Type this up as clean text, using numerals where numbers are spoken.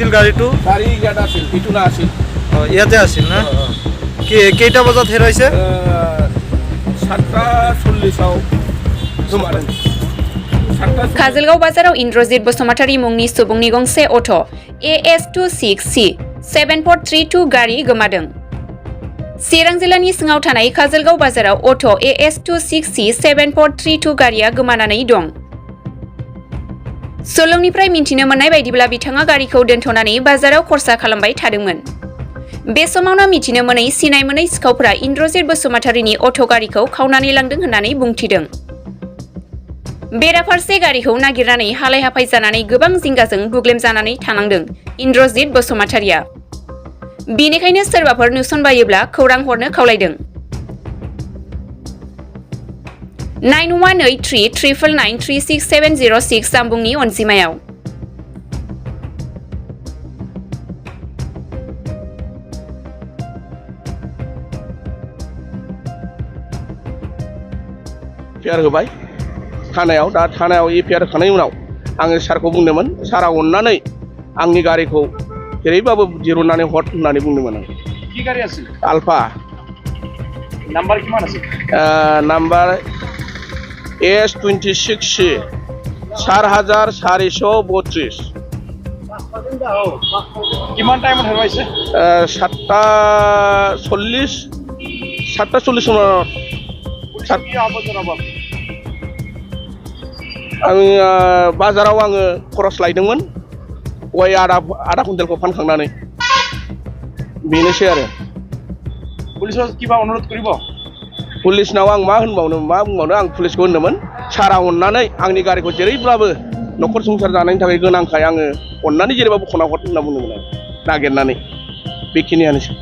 আছিল গাড়ীটো? গাড়ী ইয়াত আছিল, ইটো না আছিল। ইয়াতে আছিল না? কেইটা বজাত হেৰাইছে? 7:40 गोमादों। काजलगाव बाजाराव इन्द्रजित बसुमतारी मुंनि सुबुंनि गंसे अट' AS26C 7432 गारि गोमादों। चिरां जिल्लानि सिङाव थानाय काजलगाव बाजाराव अट' AS26C 7432 गारिया गोमानानै दं। सुलुंनिफ्राय मिन्थिनो मोननाय बायदिब्ला बिथाङा गारिखौ दोनथ'नानै बाजाराव खरसा खालामबाय थादोंमोन। बे समावनो मिथिनो मोनै सिनाय मोनै सिखावफोरा इन्द्रजित बसुमतारीनि अट' गारिखौ खावनानै लांदों होननानै बुंथिदों। बेराफारसे गारिखौ नागिरनानै हालाय हाफाय जानानै गोबां जिंगाजों बुग्लेमजानानै थानांदों इन्द्रजित बसुमतारीया। बेनिखायनो सोरबाफोर नुसनबायोब्ला खौरां हरनो खावलायदों। 9183993670 जामबुंनि अनजिमायाव। एफआइआर होबाय थानायाव, दा थानायाव एफआइआर होखांनायनि उनाव आङो सारखौ बुंदोंमोन, सारा अननानै आंनि गारिखौ जेरैबाबो दिरुननानै हर होननानै बुंदोंमोन आं। কি গাড়ি আছিল? आल्फा নাম্বার কিমান আছিল? Number AS26C 4432। কিমান টাইমত হেৰুৱাইছে? 7:40 মানত কি আবদ্ধ জনাব? आङो बाजाराव आङो खरस लायदोंमोन गय आधा कुइन्टेलखौ फानखांनानै। बेनोसै आरो। পুলিচক কিবা অনুৰোধ কৰিব? पुलिसनाव आं मा बुंबावनो आं पुलिसखौ होनदोंमोन, सारा अननानै आंनि गारिखौ जेरैब्लाबो न'खर संसार जानायनि थाखाय गोनांखाय आङो अननानै जेरैबाबो खना हर होनना बुंदोंमोन आं नागिरनानै। बेखिनियानोसै।